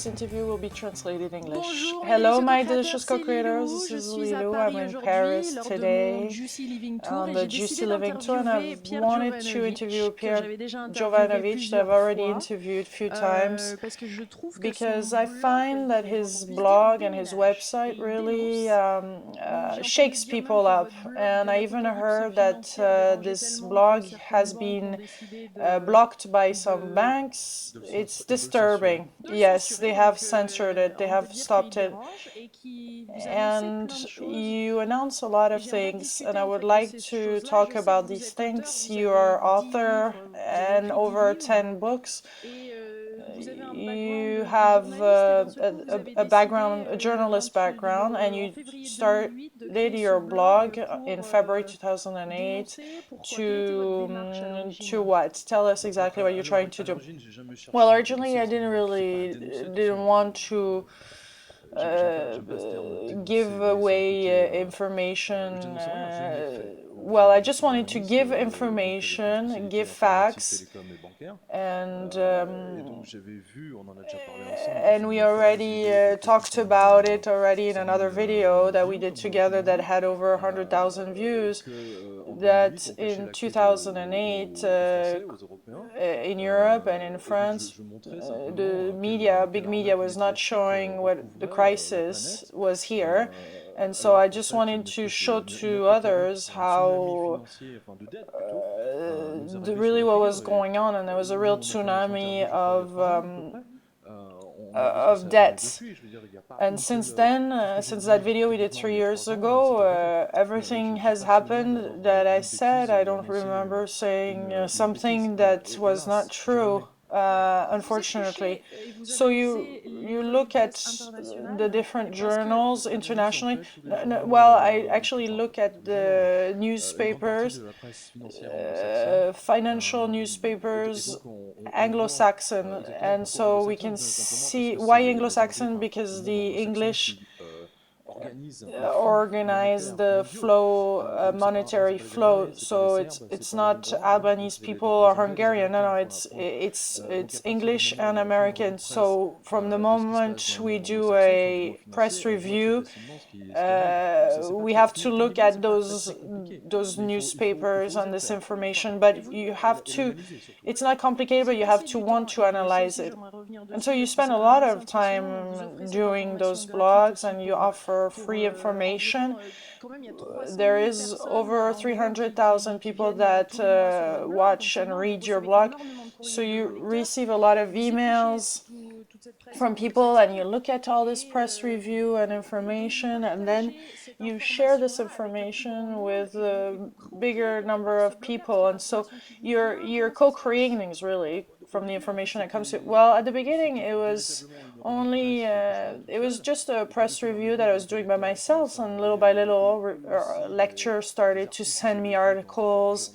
this interview will be translated in English. Hello, my delicious co-creators. This is Lilou. I'm in Paris today on the Juicy Living Tour, and I've wanted to interview Pierre Jovanovic that I've already interviewed a few times because I find that his blog and his website really shakes people up. And I even heard that this blog has been blocked by some banks. It's disturbing. Yes, they have censored it, they have stopped it. And you announce a lot of things, and I would like to talk about these things. You are author and over 10 books. You have a background, a journalist background, and you started your blog in February 2008 to what? Tell us exactly what you're trying to do. Well, originally I didn't want to give away information. Well, I just wanted to give information, give facts, and we already talked about it already in another video that we did together that had over 100,000 views, that in 2008 in Europe and in France, the media, big media, was not showing what the crisis was here. And so I just wanted to show to others how really what was going on, and there was a real tsunami of debts. And since then, since that video we did 3 years ago, everything has happened that I said. I don't remember saying something that was not true, unfortunately. So you look at the different journals internationally. Well, I actually look at the newspapers, financial newspapers, Anglo-Saxon, and so we can see why Anglo-Saxon, because the English organize the flow, monetary flow. So it's not Albanese people or Hungarian. No, it's English and American. So from the moment we do a press review, we have to look at those newspapers and this information. But you have to. It's not complicated, but you have to want to analyze it. And so you spend a lot of time doing those blogs, and you offer free information. There is over 300,000 people that watch and read your blog. So you receive a lot of emails from people, and you look at all this press review and information, and then you share this information with a bigger number of people. And so you're co-creating things, really, from the information that comes to. Well, at the beginning it was only it was just a press review that I was doing by myself, and little by little lecturers started to send me articles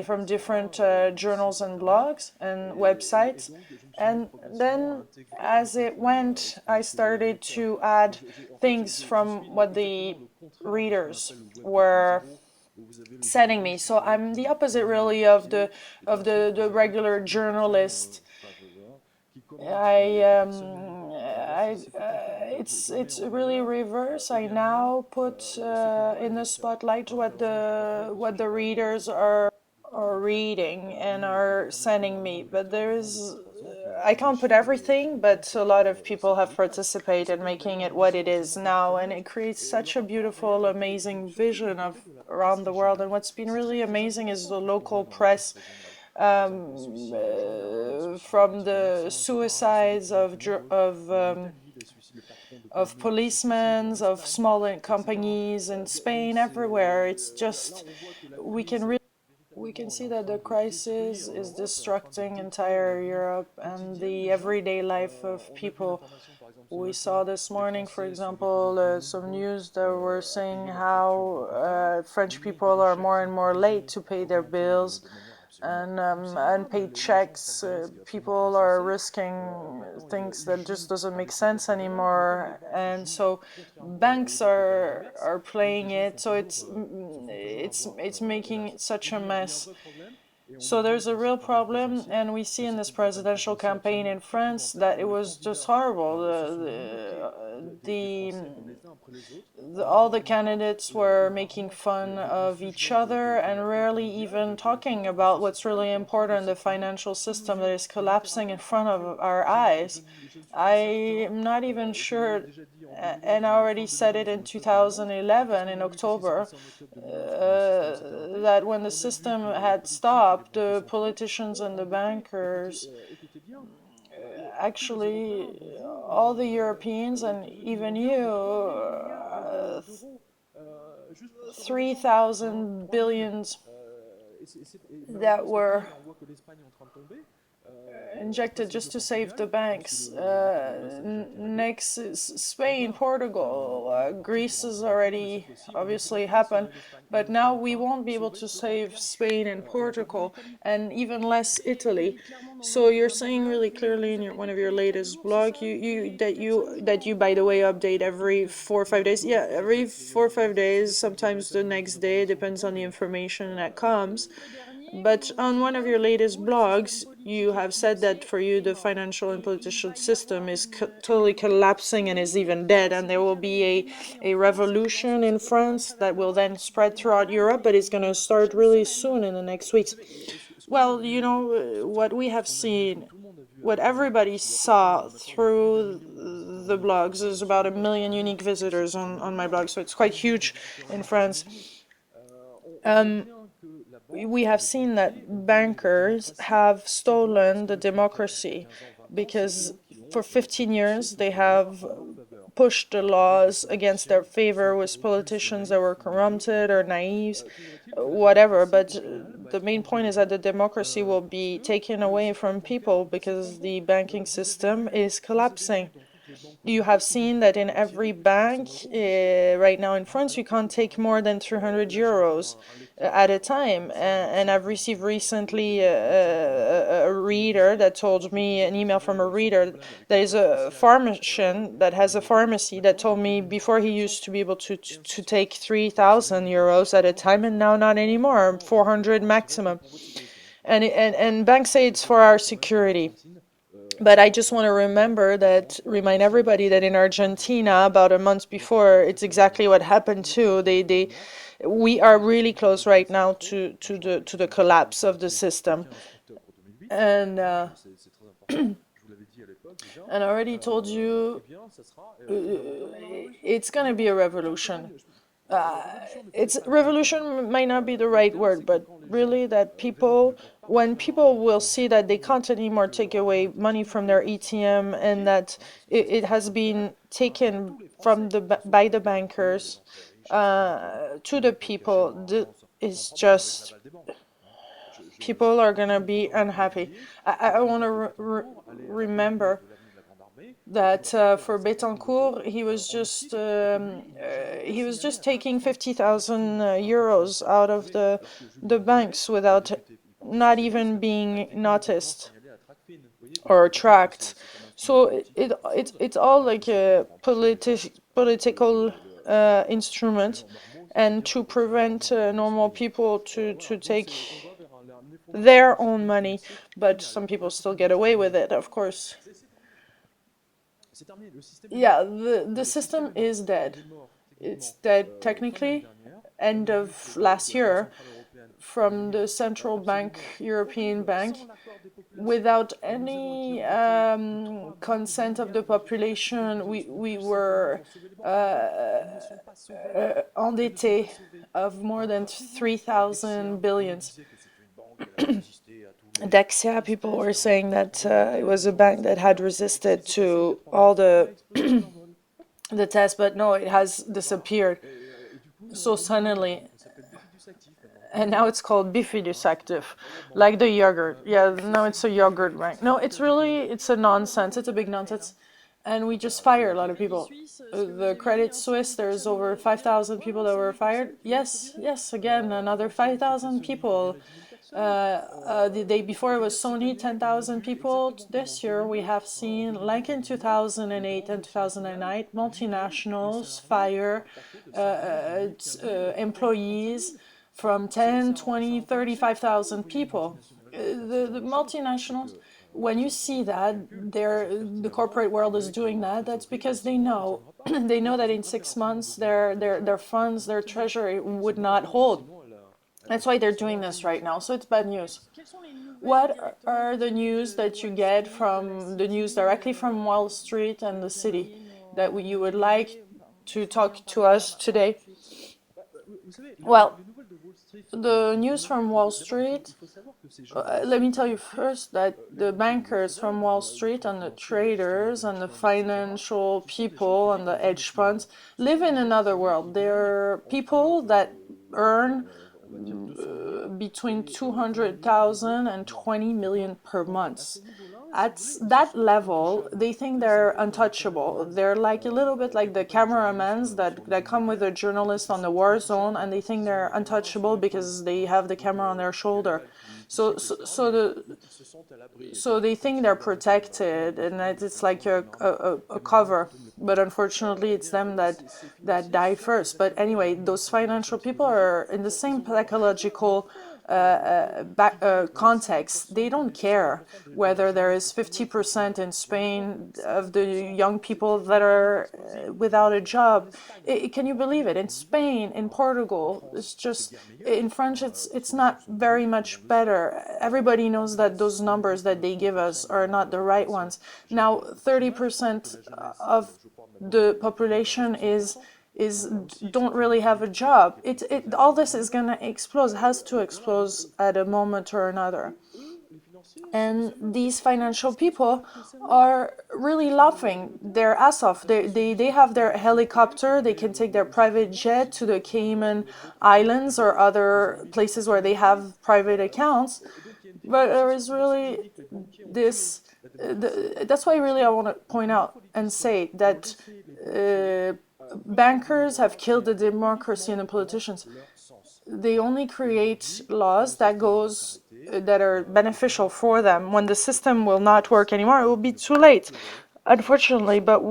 from different journals and blogs and websites. And then as it went, I started to add things from what the readers were sending me. So I'm the opposite, really, of the regular journalist. It's really reverse. I now put in the spotlight what the readers are reading and are sending me. But I can't put everything, but a lot of people have participated in making it what it is now, and it creates such a beautiful, amazing vision of around the world. And what's been really amazing is the local press, from the suicides of policemen, of small companies in Spain, everywhere. It's just we can see that the crisis is destructing entire Europe and the everyday life of people. We saw this morning, for example, some news that were saying how French people are more and more late to pay their bills, and unpaid checks. People are risking things that just doesn't make sense anymore, and so banks are playing it. So it's making such a mess. So there's a real problem, and we see in this presidential campaign in France that it was just horrible. All the candidates were making fun of each other and rarely even talking about what's really important, the financial system that is collapsing in front of our eyes. I'm not even sure, and I already said it in 2011 in October, that when the system had stopped, the politicians and the bankers, actually, all the Europeans and even you, 3,000 billions that were injected just to save the banks. Next is Spain, Portugal, Greece has already obviously happened, but now we won't be able to save Spain and Portugal, and even less Italy. So you're saying really clearly in one of your latest blog, that you by the way update every 4 or 5 days. Yeah, every 4 or 5 days. Sometimes the next day, depends on the information that comes. But on one of your latest blogs, you have said that for you the financial and political system is totally collapsing and is even dead, and there will be a revolution in France that will then spread throughout Europe, but it's going to start really soon in the next weeks. Well, what we have seen, what everybody saw through the blogs, is about 1 million unique visitors on my blog, so it's quite huge in France. We have seen that bankers have stolen the democracy because for 15 years they have pushed the laws against their favor with politicians that were corrupted or naive, whatever. But the main point is that the democracy will be taken away from people because the banking system is collapsing. You have seen that in every bank right now in France, you can't take more than 300 euros at a time. And I've received recently a reader that told me, an email from a reader that is a pharmacian that has a pharmacy, that told me before he used to be able to take 3,000 euros at a time, and now not anymore, 400 maximum. And banks say it's for our security. But I just want to remind everybody that in Argentina, about a month before, it's exactly what happened too. We are really close right now to the collapse of the system. And and I already told you, it's going to be a revolution. It's revolution might not be the right word, but really that when people will see that they can't anymore take away money from their ATM, and that it has been taken by the bankers to the people, it's just, people are gonna be unhappy. I want to remember that for Betancourt, he was just taking 50,000 euros out of the banks without not even being noticed or tracked. So it's all like a political instrument, and to prevent normal people to take their own money, but some people still get away with it, of course. Yeah, the system is dead. It's dead technically. End of last year, from the central bank, European Bank, without any consent of the population, we were endetté of more than 3,000 billions. Dexia people were saying that it was a bank that had resisted to all the tests, but no, it has disappeared so suddenly. And now it's called Bifidus Active, like the yogurt. Yeah, no, it's a yogurt bank. No, it's a nonsense. It's a big nonsense. And we just fire a lot of people. The Credit Suisse, there's over 5,000 people that were fired. Yes, again, another 5,000 people. The day before it was only 10,000 people. This year we have seen, like in 2008 and 2009, multinationals fire employees from 10, 20, 35,000 people. The multinationals, when you see that the corporate world is doing that, that's because they know they know that in 6 months their funds, their treasury would not hold. That's why they're doing this right now. So it's bad news. What are the news that you get from the news directly from Wall Street and the city that you would like to talk to us today? Well, the news from Wall Street, let me tell you first that the bankers from Wall Street and the traders and the financial people and the hedge funds live in another world. They're people that earn between 200,000 and 20 million per month. At that level, they think they're untouchable. They're like a little bit like the cameramans that come with a journalist on the war zone, and they think they're untouchable because they have the camera on their shoulder. So they think they're protected, and that it's like a cover. But unfortunately, it's them that die first. But anyway, those financial people are in the same psychological context. They don't care whether there is 50% in Spain of the young people that are without a job. Can you believe it? In Spain, in Portugal, it's just in French. It's not very much better. Everybody knows that those numbers that they give us are not the right ones. Now, 30% of the population is don't really have a job. All this is going to explode, has to explode at a moment or another. And these financial people are really laughing their ass off. They have their helicopter, they can take their private jet to the Cayman Islands or other places where they have private accounts. But there is really this, that's why really I want to point out and say that bankers have killed the democracy and the politicians. They only create laws that are beneficial for them. When the system will not work anymore, it will be too late, unfortunately. But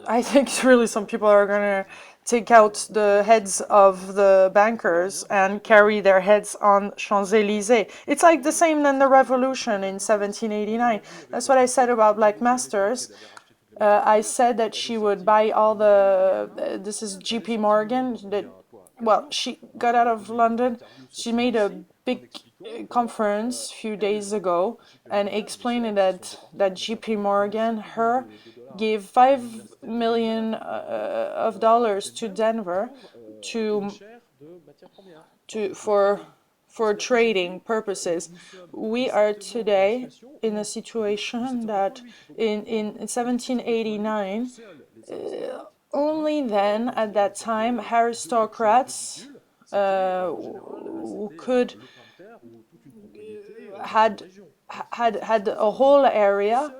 I think really some people are gonna take out the heads of the bankers and carry their heads on Champs-Élysées. It's like the same than the revolution in 1789. That's what I said about Blythe Masters. I said that she would buy all this is JP Morgan, she got out of London. She made a big conference a few days ago and explained that JP Morgan, gave $5 million of dollars to Denver for trading purposes. We are today in a situation that in 1789, only then at that time aristocrats had a whole area,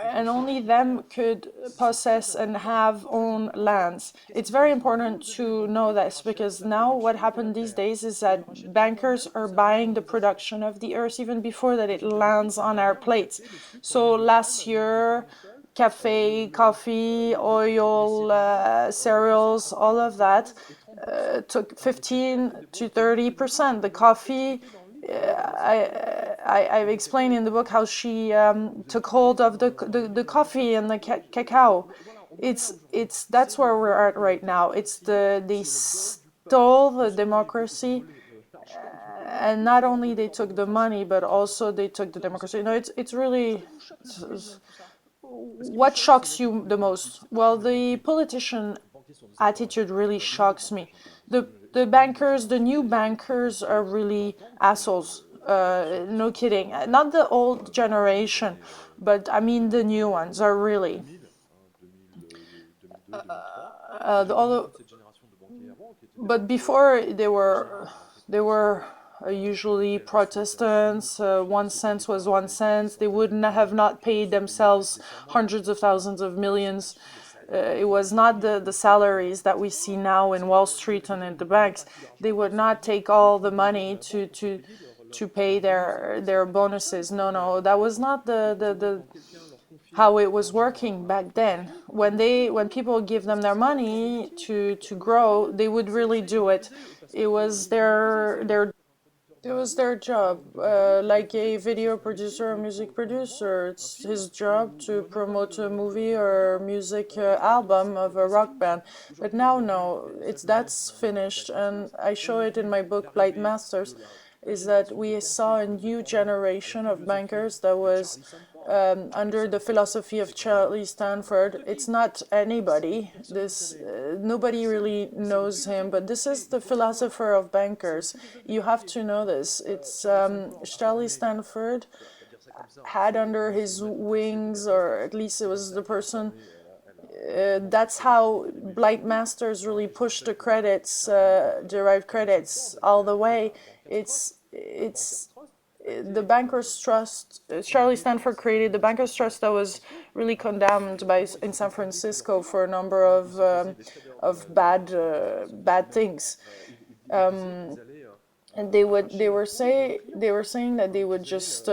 and only them could possess and have own lands. It's very important to know this, because now what happened these days is that bankers are buying the production of the earth even before that it lands on our plates. So last year, cafe, coffee, oil, cereals, all of that took 15 to 30%. The coffee, I've explained in the book how she took hold of the coffee and the cacao. That's where we're at right now. They stole the democracy, and not only they took the money, but also they took the democracy. It's really. What shocks you the most? Well, the politician attitude really shocks me. The bankers, the new bankers, are really assholes. No kidding. Not the old generation, but I mean the new ones are really. But before they were usually Protestants. 1 cent was 1 cent. They would have not paid themselves hundreds of thousands of millions. It was not the salaries that we see now in Wall Street and in the banks. They would not take all the money to pay their bonuses. No, that was not how it was working back then. When people give them their money to grow, they would really do it. It was their job. Like a video producer or music producer, it's his job to promote a movie or music album of a rock band. But now, no, that's finished, and I show it in my book, Blythe Masters. Is that we saw a new generation of bankers that was under the philosophy of Charlie Stanford. It's not anybody. Nobody really knows him, but this is the philosopher of bankers. You have to know this. It's Charlie Stanford had under his wings, or at least it was the person. That's how Blythe Masters really pushed the credits, derived credits, all the way. It's the Bankers Trust. Charlie Stanford created the Bankers Trust that was really condemned in San Francisco for a number of bad things. And they were saying that they would just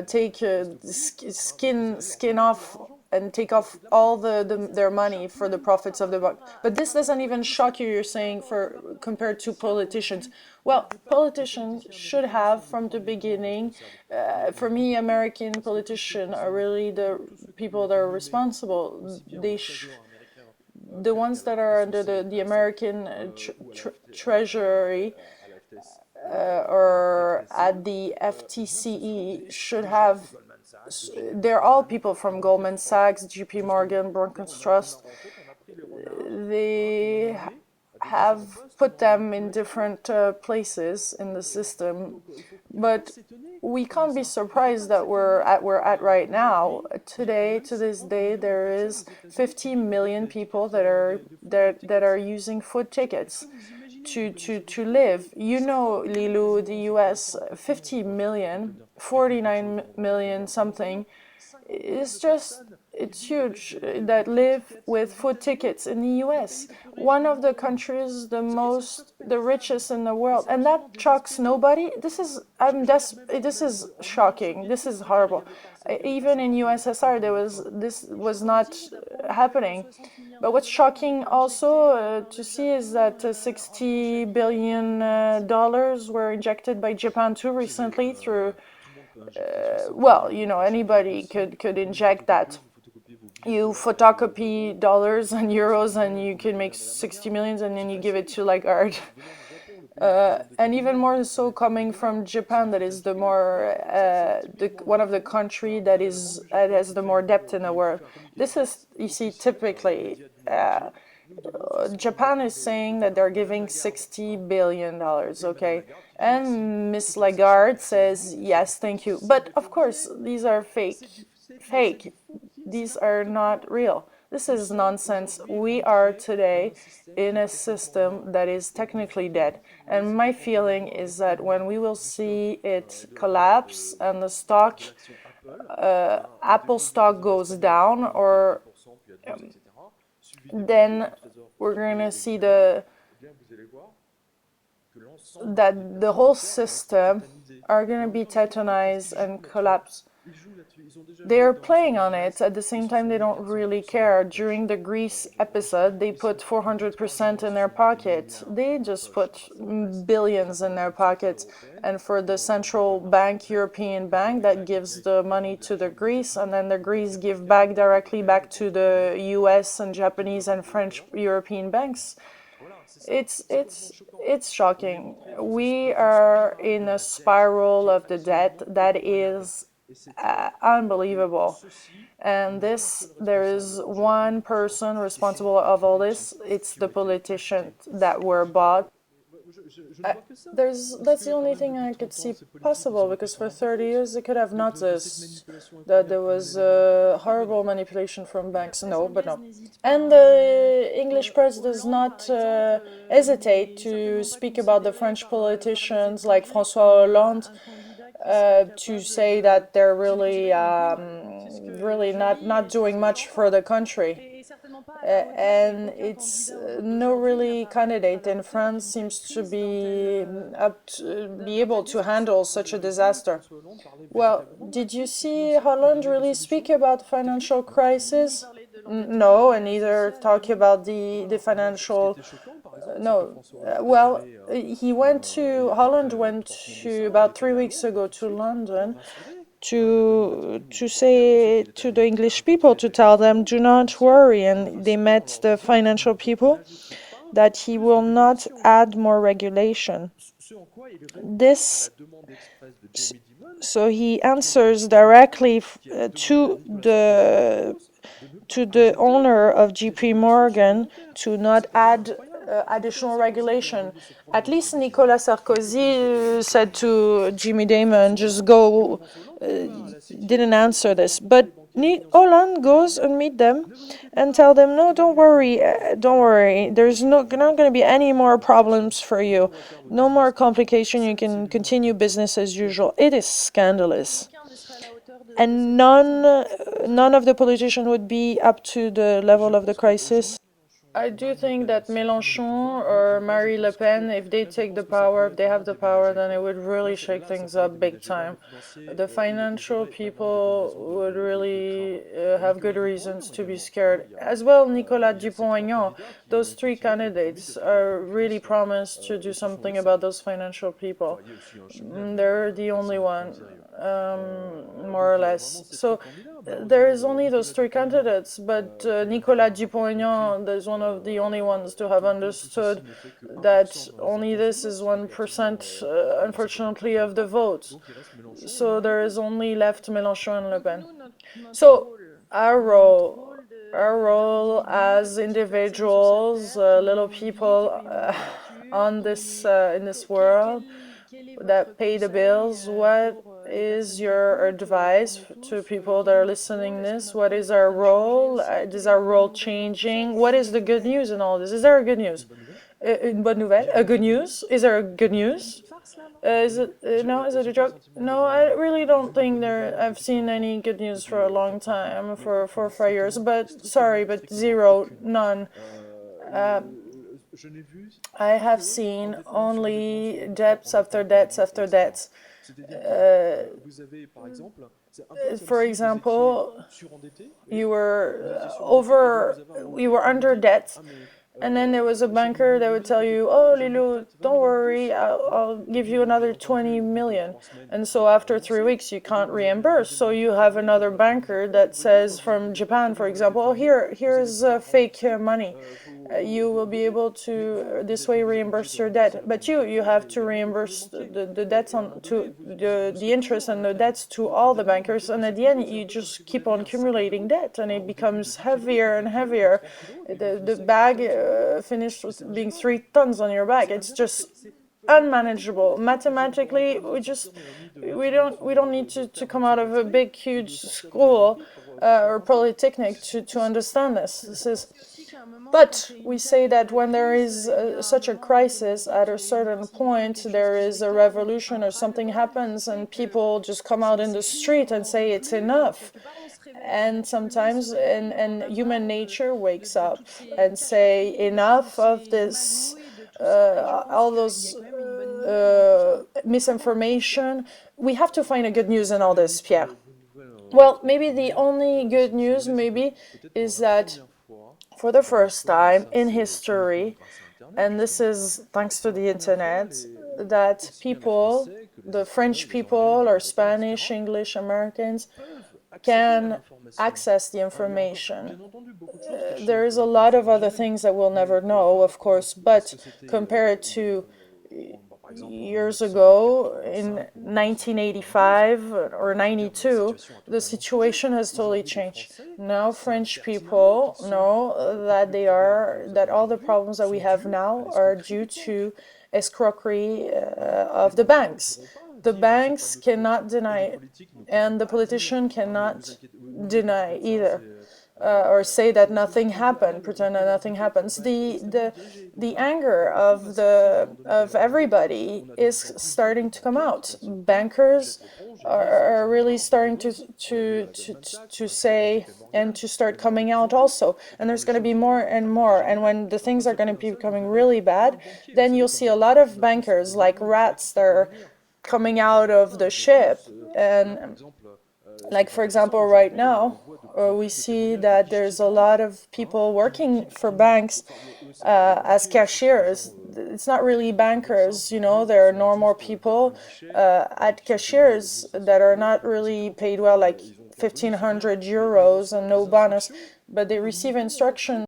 take skin off and take off all their money for the profits of the bank. But this doesn't even shock you. You're saying compared to politicians. Well, politicians should have from the beginning. For me, American politicians are really the people that are responsible. The ones that are under the American Treasury or at the FTCE should have. They're all people from Goldman Sachs, JP Morgan, Brookings Trust. They have put them in different places in the system, but we can't be surprised that we're at right now. Today, to this day, there is 50 million people that are using food tickets to live. You know, Lilou, the US, 50 million, 49 million something. It's huge that live with food tickets in the US. One of the countries the richest in the world. And that shocks nobody. This is shocking. This is horrible. Even in USSR, this was not happening. But what's shocking also to see is that $60 billion were injected by Japan too recently through well, anybody could inject that. You photocopy dollars and euros and you can make 60 millions and then you give it to like art. And even more so coming from Japan, that is one of the country that has the more depth in the world. This is, you see, typically Japan is saying that they're giving $60 billion, okay? And Miss Lagarde says, yes, thank you. But of course, these are fake. These are not real. This is nonsense. We are today in a system that is technically dead. And my feeling is that when we will see it collapse and the stock, Apple stock goes down, or then we're going to see that the whole system are going to be titanized and collapse. They're playing on it. At the same time, they don't really care. During the Greece episode, they put 400% in their pocket. They just put billions in their pockets. And for the central bank, European bank, that gives the money to the Greece, and then the Greece give directly back to the US and Japanese and French European banks. It's shocking. We are in a spiral of the debt that is unbelievable. And there is one person responsible of all this. It's the politicians that were bought. That's the only thing I could see possible, because for 30 years they could have noticed that there was horrible manipulation from banks. No, but no. And the English press does not hesitate to speak about the French politicians like François Hollande, to say that they're really not doing much for the country. and it's no really candidate in France seems to be be able to handle such a disaster. Well, did you see Holland really speak about the financial crisis? No, and neither talk about the financial. No, well, Holland went to about 3 weeks ago to London to say to the English people, to tell them, do not worry, and they met the financial people, that he will not add more regulation. This, so he answers directly to the owner of JP Morgan to not add additional regulation. At least Nicolas Sarkozy said to Jimmy Damon, just go, didn't answer this. But Hollande goes and meet them and tell them, no, don't worry, there's not going to be any more problems for you. No more complication, you can continue business as usual. It is scandalous. And none of the politicians would be up to the level of the crisis. I do think that Mélenchon or Marine Le Pen, if they take the power, if they have the power, then it would really shake things up big time. The financial people would really have good reasons to be scared. As well, Nicolas Dupont-Aignan, those three candidates are really promised to do something about those financial people. They're the only one, more or less. So there is only those three candidates, but Nicolas Dupont-Aignan is one of the only ones to have understood that only this is 1%, unfortunately, of the vote. So there is only left Mélenchon and Le Pen. So our role as individuals, little people on this in this world that pay the bills, what is your advice to people that are listening this? What is our role? Is our role changing? What is the good news in all this? Is there a good news? Une bonne nouvelle? A good news? Is there a good news? Is it no? Is it a joke? No, I really don't think I've seen any good news for a long time, for 4 or 5 years. But sorry, but zero, none. I have seen only debts after debts after debts. For example, you were under debt, and then there was a banker that would tell you, oh, Lilou, don't worry, I'll give you another 20 million. And so after 3 weeks, you can't reimburse. So you have another banker that says, from Japan, for example, oh, here's fake money. You will be able to this way reimburse your debt, but you have to reimburse the debts to the interest and the debts to all the bankers, and at the end you just keep on accumulating debt, and it becomes heavier and heavier. The bag finished with being 3 tons on your back. It's just unmanageable. Mathematically, we don't need to come out of a big huge school or polytechnic to understand this. But we say that when there is such a crisis, at a certain point, there is a revolution or something happens and people just come out in the street and say it's enough. And sometimes, and human nature wakes up and say enough of this, all those misinformation. We have to find a good news in all this, Pierre. Well, maybe the only good news is that for the first time in history, and this is thanks to the internet, that people, the French people or Spanish, English, Americans, can access the information. There is a lot of other things that we'll never know, of course, but compared to years ago, in 1985 or 92, the situation has totally changed. Now French people know that all the problems that we have now are due to escroquerie of the banks. The banks cannot deny it, and the politician cannot deny either. or say that nothing happened, pretend that nothing happens. The anger of everybody is starting to come out. Bankers are really starting to say and to start coming out also. And there's going to be more and more. And when the things are going to be becoming really bad, then you'll see a lot of bankers like rats that are coming out of the ship. And like, for example, right now, we see that there's a lot of people working for banks as cashiers. It's not really bankers, you know, there are normal people at cashiers that are not really paid well, like 1,500 euros and no bonus, but they receive instruction.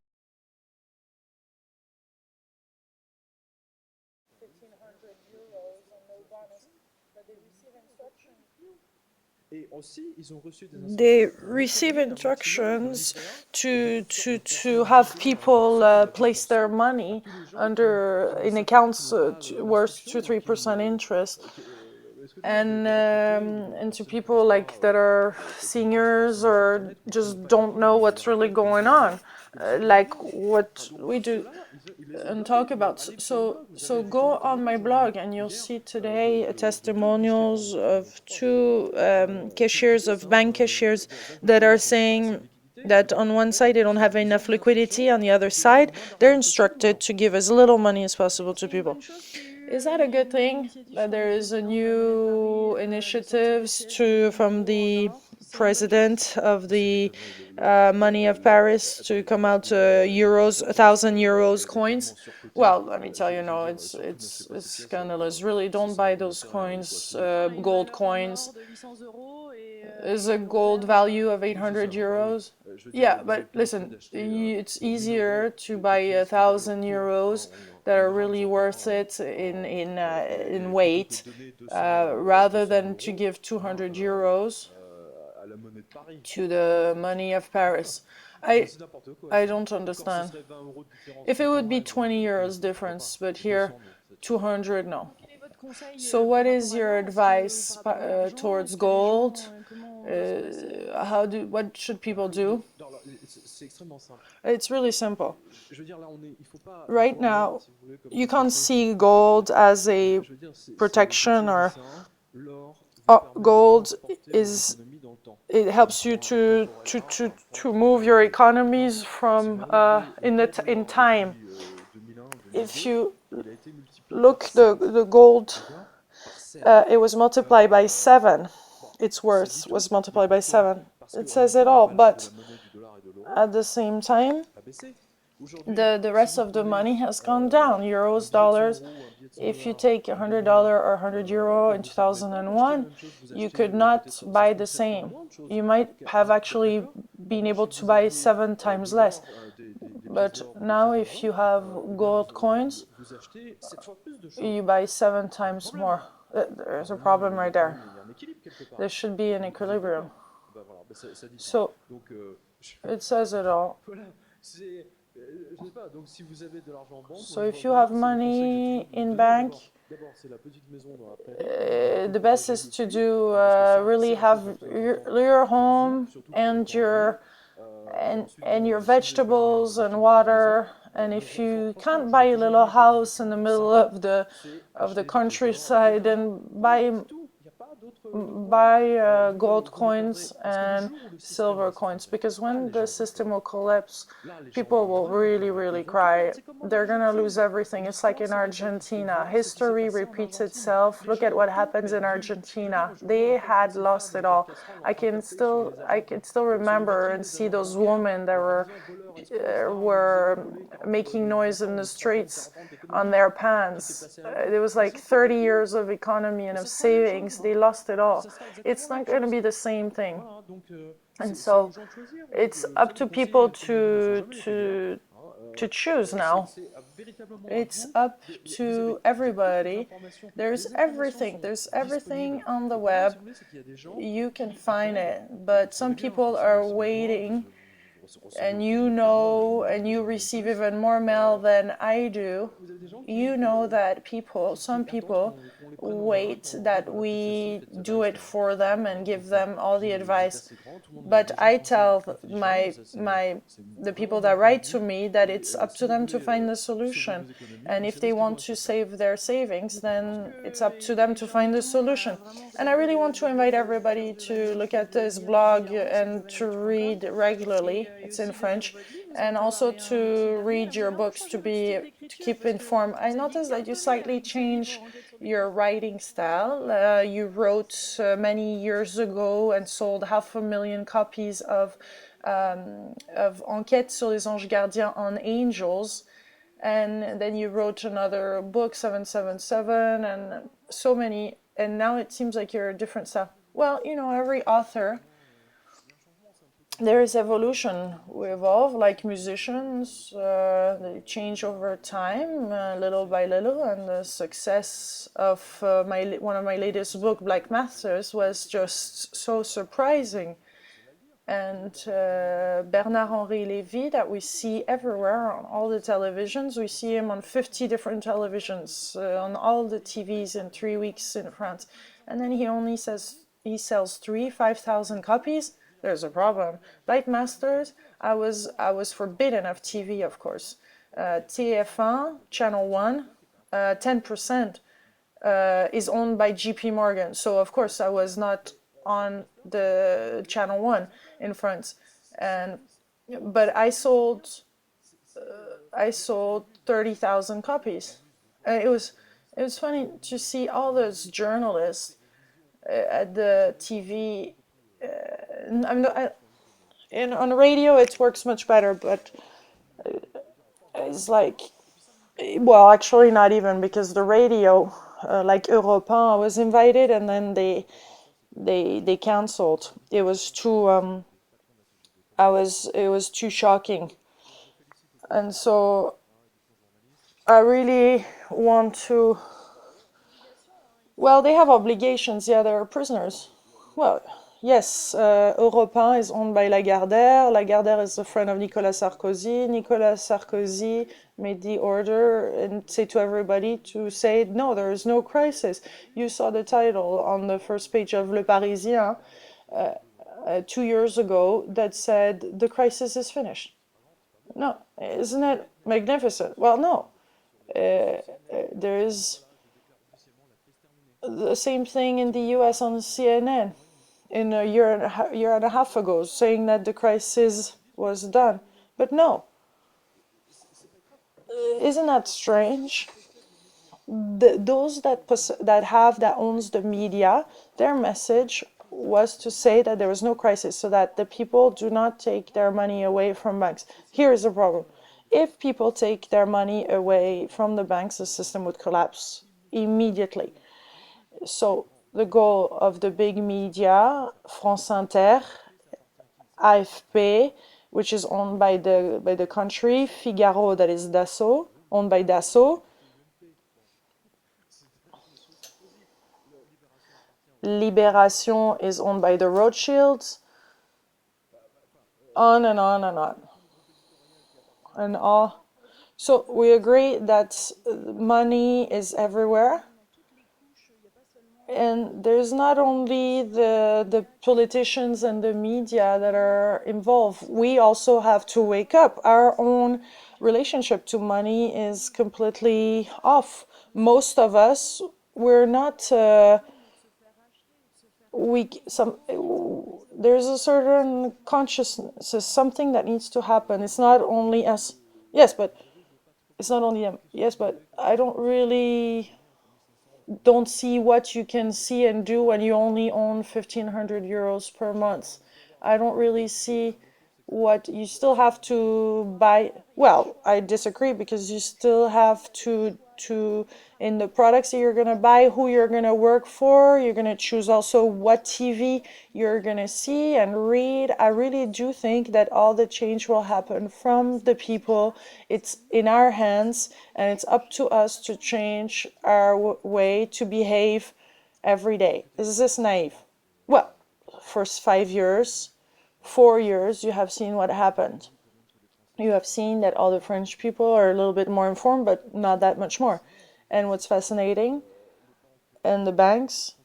They receive instructions to have people place their money under in accounts worth 2-3% interest, and to people like that are seniors or just don't know what's really going on, like what we do and talk about. So go on my blog and you'll see today testimonials of two cashiers, of bank cashiers, that are saying that on one side they don't have enough liquidity, on the other side they're instructed to give as little money as possible to people. Is that a good thing that there is a new initiatives from the president of the money of Paris to come out euros, 1,000 euros coins? Well, let me tell you, no, it's scandalous. Really, don't buy those coins, gold coins. Is a gold value of 800 euros? Yeah, but listen, it's easier to buy 1,000 euros that are really worth it in weight, rather than to give 200 euros to the money of Paris. I don't understand. If it would be 20 euros difference, but here 200, no. So what is your advice towards gold? What should people do? It's really simple. Right now, you can't see gold as a protection, or gold is, it helps you to move your economies from in time. If you look, the gold, it was multiplied by 7. Its worth was multiplied by 7. It says it all, but at the same time, the rest of the money has gone down. Euros, dollars. If you take $100 or 100 euro in 2001, you could not buy the same. You might have actually been able to buy 7 times less. But now if you have gold coins, you buy 7 times more. There's a problem right there. There should be an equilibrium. So it says it all. So if you have money in bank, the best is to do really have your home and your vegetables and water. And if you can't buy a little house in the middle of the countryside, then buy gold coins and silver coins, because when the system will collapse, people will really, really cry. They're gonna lose everything. It's like in Argentina. History repeats itself. Look at what happens in Argentina. They had lost it all. I can still remember and see those women that were making noise in the streets on their pants. It was like 30 years of economy and of savings. They lost it all. It's not going to be the same thing. And so it's up to people to choose now. It's up to everybody. There's everything on the web. You can find it, but some people are waiting, and you receive even more mail than I do. You know that some people wait that we do it for them and give them all the advice. But I tell the people that write to me that it's up to them to find the solution. And if they want to save their savings, then it's up to them to find the solution. And I really want to invite everybody to look at this blog and to read regularly. It's in French. And also to read your books to keep informed. I noticed that you slightly change your writing style. You wrote many years ago and sold 500,000 copies of Enquête sur les anges gardiens on angels, and then you wrote another book, 777, and so many, and now it seems like you're a different style. Well, every author, there is evolution. We evolve like musicians. They change over time, little by little. And the success of one of my latest book, Blythe Masters, was just so surprising. And Bernard-Henri Lévy, that we see everywhere on all the televisions. We see him on 50 different televisions, on all the TVs in 3 weeks in France. And then he sells 5,000 copies. There's a problem. Blythe Masters, I was forbidden of TV, of course. TF1, Channel 1, 10% is owned by JP Morgan. So, of course, I was not on the Channel 1 in France. But I sold 30,000 copies. It was funny to see all those journalists at the TV. On radio it works much better, but it's like, well, actually not even, because the radio, like Europe 1, I was invited and then they canceled. It was too it was too shocking, and so I really want to. Well, they have obligations. Yeah, they're prisoners. Well, yes, Europe 1 is owned by Lagardère. Lagardère is a friend of Nicolas Sarkozy. Nicolas Sarkozy made the order and say to everybody to say, no, there is no crisis. You saw the title on the first page of Le Parisien 2 years ago that said, the crisis is finished. No, isn't it magnificent? Well, no. There is the same thing in the US on CNN in a year and a half ago, saying that the crisis was done. But no. Isn't that strange? Those that owns the media, their message was to say that there was no crisis, so that the people do not take their money away from banks. Here is the problem. If people take their money away from the banks, the system would collapse immediately. So the goal of the big media, France Inter, AFP, which is owned by the country, Figaro, that is Dassault, owned by Dassault, Libération is owned by the Rothschilds, on and on and on. And all. So we agree that money is everywhere. And there's not only the politicians and the media that are involved. We also have to wake up. Our own relationship to money is completely off. Most of us, we're not. There's a certain consciousness, something that needs to happen. It's not only us. Yes, but it's not only them. Yes, but I don't see what you can see and do when you only own 1,500 euros per month. I don't really see what you still have to buy. Well, I disagree, because you still have to in the products that you're going to buy, who you're going to work for, you're going to choose also what TV you're going to see and read. I really do think that all the change will happen from the people. It's in our hands, and it's up to us to change our way to behave every day. Is this naive? Well, first 5 years, 4 years, you have seen what happened. You have seen that all the French people are a little bit more informed, but not that much more. And what's fascinating, And the banks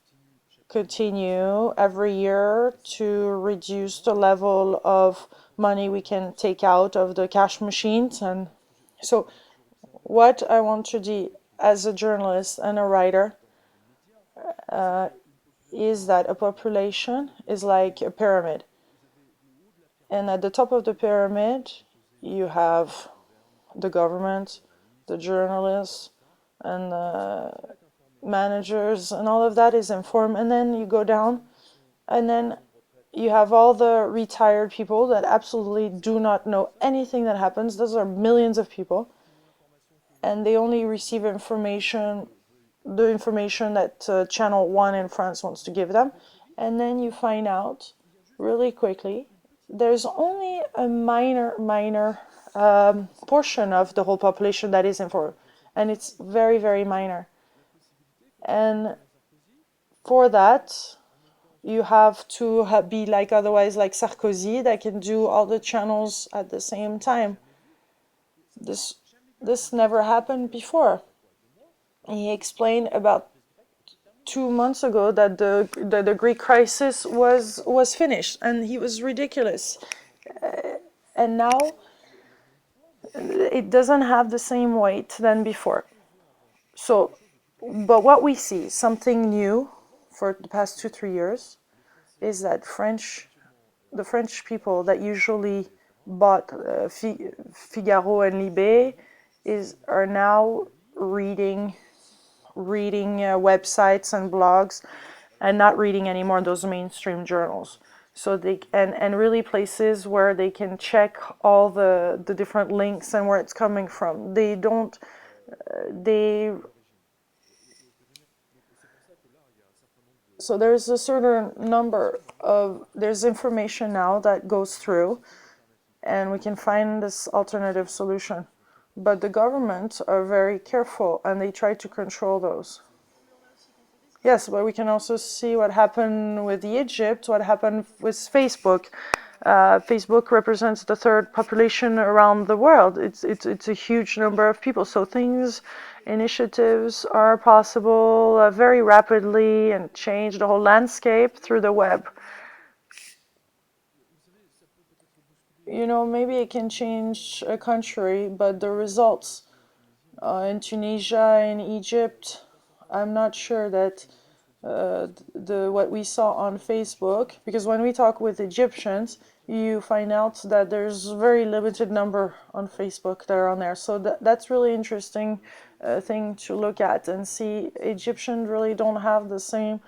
continue every year to reduce the level of money we can take out of the cash machines. And so what I want to do as a journalist and a writer is that a population is like a pyramid. And at the top of the pyramid, you have the government, the journalists, and the managers, and all of that is informed. And then you go down, and then you have all the retired people that absolutely do not know anything that happens. Those are millions of people. And they only receive information, the information that Channel 1 in France wants to give them. And then you find out really quickly there's only a minor portion of the whole population that is informed. And it's very, very minor. And for that, you have to be like otherwise like Sarkozy that can do all the channels at the same time. This never happened before. He explained about 2 months ago that the Greek crisis was finished, and he was ridiculous. And now it doesn't have the same weight than before. So, but what we see, something new for the past 2-3 years, is that the French people that usually bought Figaro and Libé are now reading websites and blogs, and not reading anymore those mainstream journals. So they and really places where they can check all the different links and where it's coming from. They don't So there's a certain number of there's information now that goes through, and we can find this alternative solution. But the government are very careful, and they try to control those. Yes, but we can also see what happened with Egypt, what happened with Facebook. Facebook represents the third population around the world. It's a huge number of people. So initiatives are possible very rapidly and change the whole landscape through the web. You know, maybe it can change a country, but the results in Tunisia, in Egypt, I'm not sure that what we saw on Facebook, because when we talk with Egyptians, you find out that there's a very limited number on Facebook that are on there. So that's really interesting thing to look at and see. Egyptians really don't have the same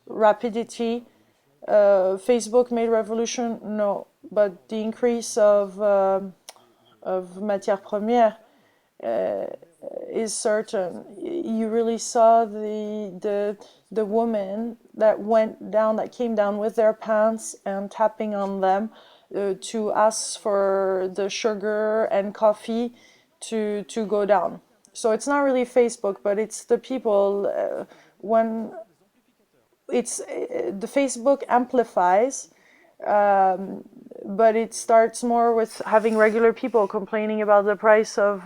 rapidity. Facebook made revolution, no, but the increase of matières premières is certain. You really saw the woman that came down with their pants and tapping on them to ask for the sugar and coffee to go down. So it's not really Facebook, but it's the people. When it's the Facebook amplifies. But it starts more with having regular people complaining about the price of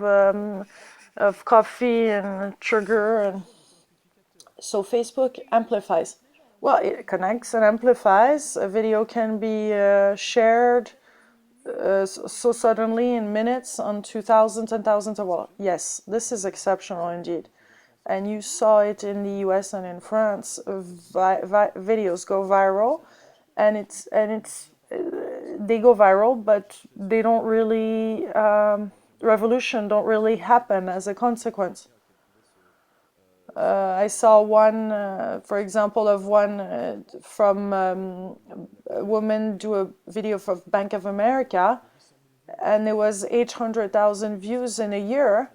coffee and sugar, and so Facebook amplifies. Well, it connects and amplifies. A video can be shared so suddenly in minutes onto thousands and thousands of well, yes, this is exceptional indeed. And you saw it in the US and in France. Videos go viral, and they go viral, but they don't really revolution don't really happen as a consequence. I saw one, for example, of one from a woman do a video for Bank of America, and there was 800,000 views in a year,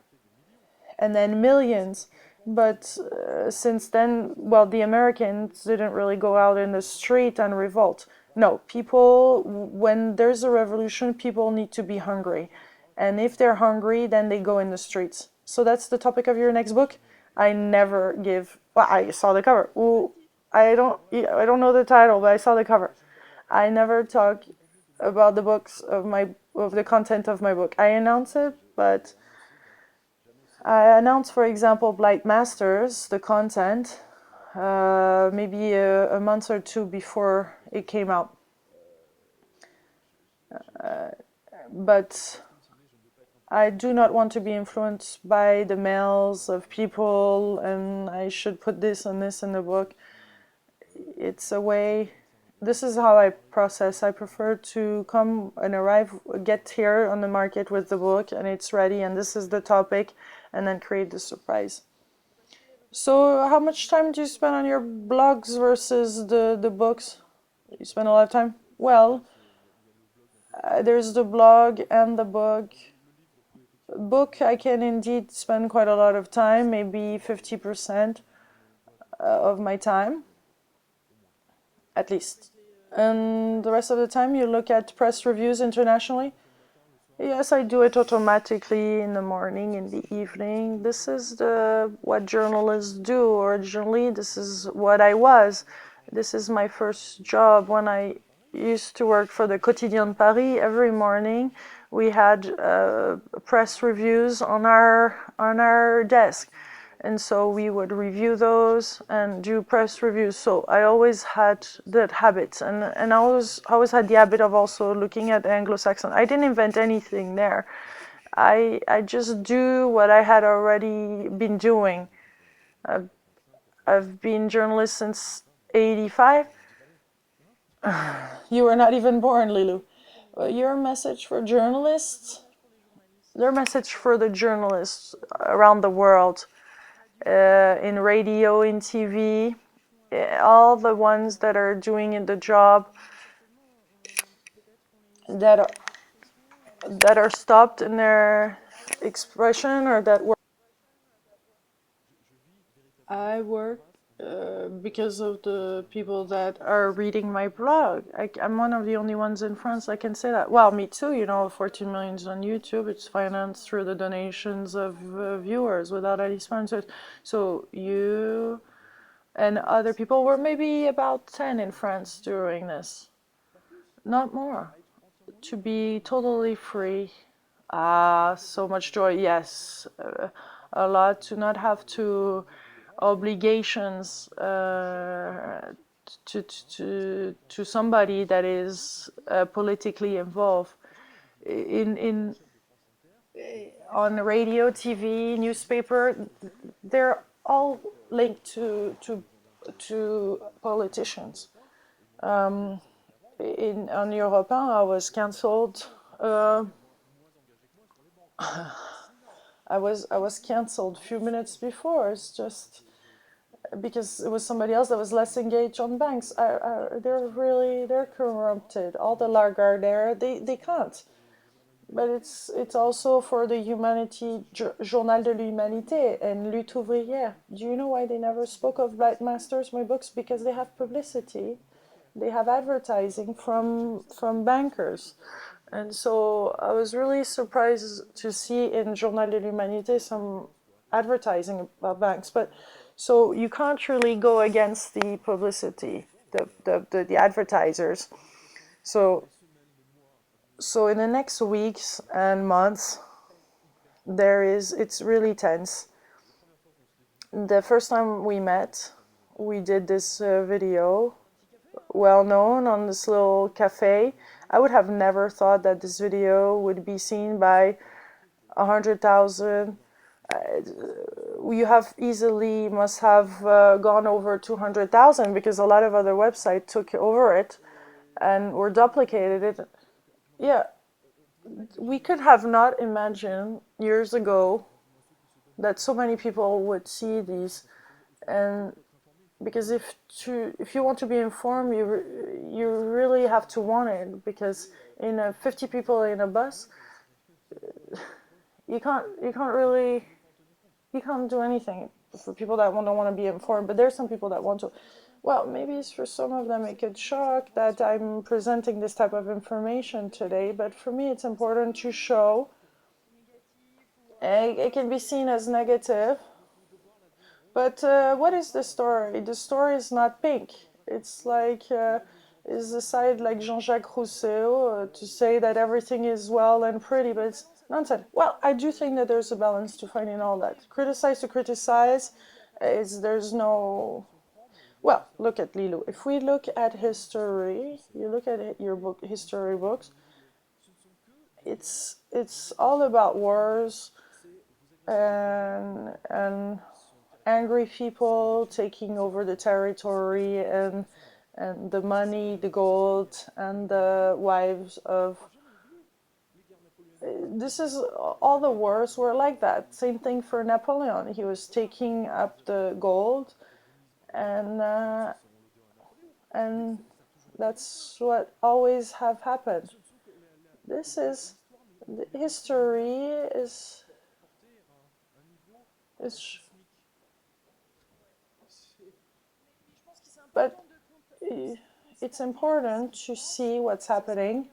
and then millions. But since then, well, the Americans didn't really go out in the street and revolt. No, people, when there's a revolution, people need to be hungry. And if they're hungry, then they go in the streets. So that's the topic of your next book? I never give, well, I saw the cover. Ooh, I don't know the title, but I saw the cover. I never talk about the books of the content of my book. I announce it, but I announced, for example, Blythe Masters, the content, maybe a month or two before it came out. But I do not want to be influenced by the mails of people, and I should put this and this in the book. It's a way. This is how I process. I prefer to come and arrive, get here on the market with the book, and it's ready, and this is the topic, and then create the surprise. So how much time do you spend on your blogs versus the books? You spend a lot of time? Well, there's the blog and the book. Book, I can indeed spend quite a lot of time, maybe 50% of my time, at least. And the rest of the time you look at press reviews internationally? Yes, I do it automatically in the morning, in the evening. This is what journalists do originally. This is what I was. This is my first job. When I used to work for the Quotidien de Paris, every morning we had press reviews on our desk. And so we would review those and do press reviews. So I always had that habit, and I always had the habit of also looking at Anglo-Saxon. I didn't invent anything there. I just do what I had already been doing. I've been journalist since '85. You were not even born, Lilou. Your message for journalists, your message for the journalists around the world, in radio, in TV, all the ones that are doing the job, that are stopped in their expression, or that work. I work because of the people that are reading my blog. I'm one of the only ones in France, I can say that. Well, me too, 14 million on YouTube. It's financed through the donations of viewers without any sponsors. So you and other people were maybe about 10 in France during this. Not more. To be totally free. So much joy, yes. A lot. To not have to obligations to somebody that is politically involved. On radio, TV, newspaper, they're all linked to politicians. On Europe 1, I was cancelled. I was cancelled a few minutes before. It's just because it was somebody else that was less engaged on banks. They're corrupted. All the Lagarde there, they can't. But it's also for the humanity, Journal de l'Humanité and Lutte Ouvrière. Do you know why they never spoke of Blythe Masters, my books? Because they have publicity, they have advertising from bankers. And so I was really surprised to see in Journal de l'Humanité some advertising about banks. But so you can't really go against the publicity, the advertisers. So in the next weeks and months, it's really tense. The first time we met, we did this video, well known, on this little cafe. I would have never thought that this video would be seen by 100,000. You must have gone over 200,000, because a lot of other websites took over it and were duplicated it. Yeah, we could have not imagined years ago that so many people would see these. And because if you want to be informed, you really have to want it, because in 50 people in a bus, you can't do anything for people that don't want to be informed. But there's some people that want to. Well, maybe it's for some of them it could shock that I'm presenting this type of information today, but for me it's important to show. It can be seen as negative, but what is the story? The story is not pink. It's like is a side like Jean-Jacques Rousseau to say that everything is well and pretty, but it's nonsense. Well, I do think that there's a balance to find in all that. Criticize to criticize, there's no... Well, look at Lilou. If we look at history, you look at your book, history books, it's all about wars and angry people taking over the territory and the money, the gold, and the wives of... This is... all the wars were like that. Same thing for Napoleon. He was taking up the gold, and that's what always have happened. This is... history is but it's important to see what's happening.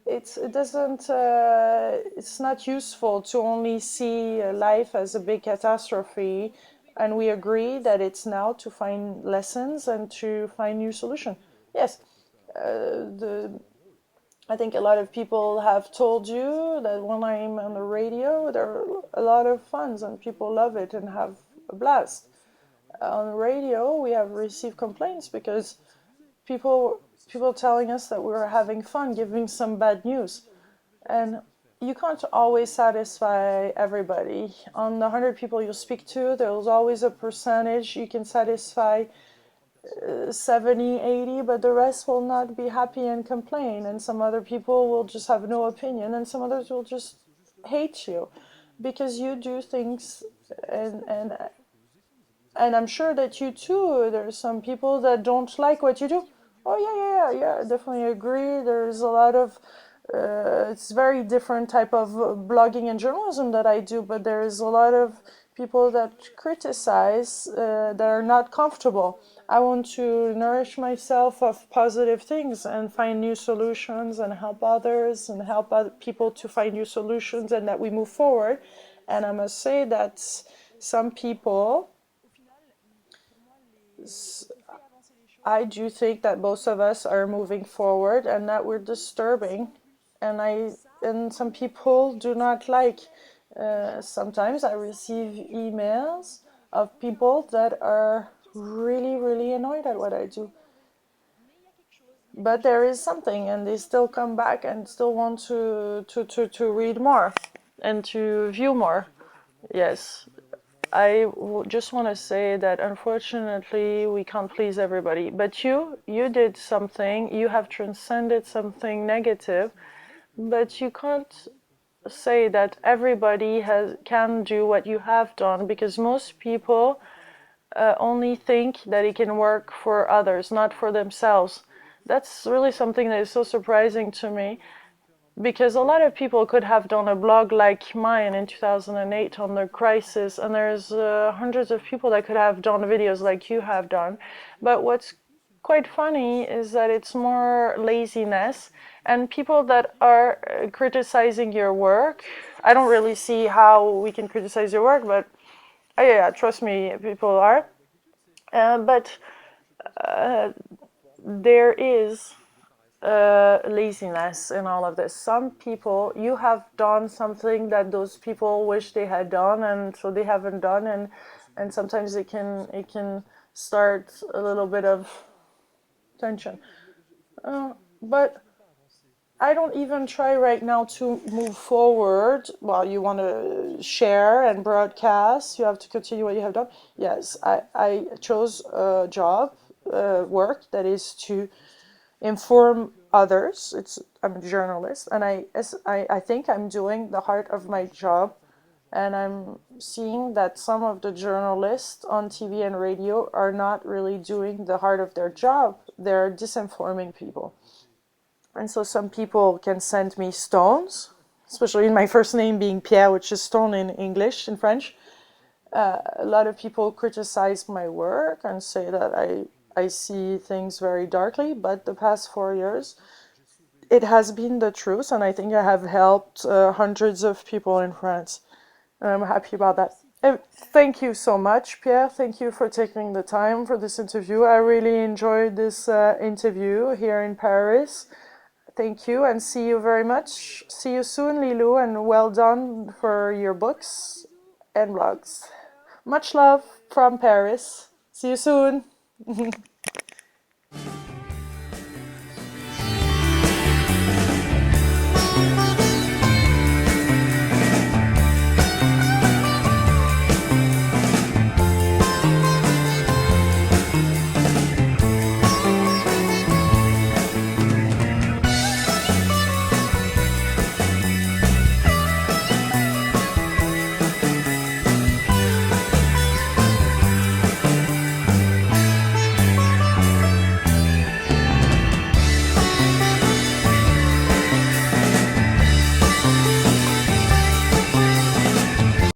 It doesn't... it's not useful to only see life as a big catastrophe, and we agree that it's now to find lessons and to find new solutions. Yes, I think a lot of people have told you that when I'm on the radio, there are a lot of fun and people love it and have a blast. On the radio, we have received complaints because people telling us that we were having fun, giving some bad news. And you can't always satisfy everybody. On the 100 people you speak to, there's always a percentage you can satisfy, 70, 80, but the rest will not be happy and complain. And some other people will just have no opinion, and some others will just hate you because you do things. And I'm sure that you too, there's some people that don't like what you do. Oh yeah, definitely agree. There's a lot of it's very different type of blogging and journalism that I do, but there is a lot of people that criticize that are not comfortable. I want to nourish myself of positive things and find new solutions and help others and help other people to find new solutions and that we move forward. And I must say that some people, I do think that most of us are moving forward and that we're disturbing. And some people do not like. Sometimes I receive emails of people that are really, really annoyed at what I do. But there is something, and they still come back and still want to read more and to view more. Yes. I just want to say that unfortunately we can't please everybody. But you did something, you have transcended something negative, but you can't say that everybody can do what you have done, because most people only think that it can work for others, not for themselves. That's really something that is so surprising to me, because a lot of people could have done a blog like mine in 2008 on the crisis, and there's hundreds of people that could have done videos like you have done. But what's quite funny is that it's more laziness, and people that are criticizing your work, I don't really see how we can criticize your work, but yeah, trust me, people are. But there is laziness in all of this. Some people, you have done something that those people wish they had done, and so they haven't done, and sometimes it can start a little bit of tension. But I don't even try right now to move forward. Well, you want to share and broadcast, you have to continue what you have done. Yes, I chose a job, work that is to inform others. I'm a journalist, and I think I'm doing the heart of my job, and I'm seeing that some of the journalists on TV and radio are not really doing the heart of their job. They're disinforming people. And so some people can send me stones, especially in my first name being Pierre, which is stone in English, in French. A lot of people criticize my work and say that I see things very darkly, but the past 4 years, it has been the truth, and I think I have helped hundreds of people in France, and I'm happy about that. Thank you so much, Pierre. Thank you for taking the time for this interview. I really enjoyed this interview here in Paris. Thank you and see you very much. See you soon, Lilou, and well done for your books and blogs. Much love from Paris. See you soon.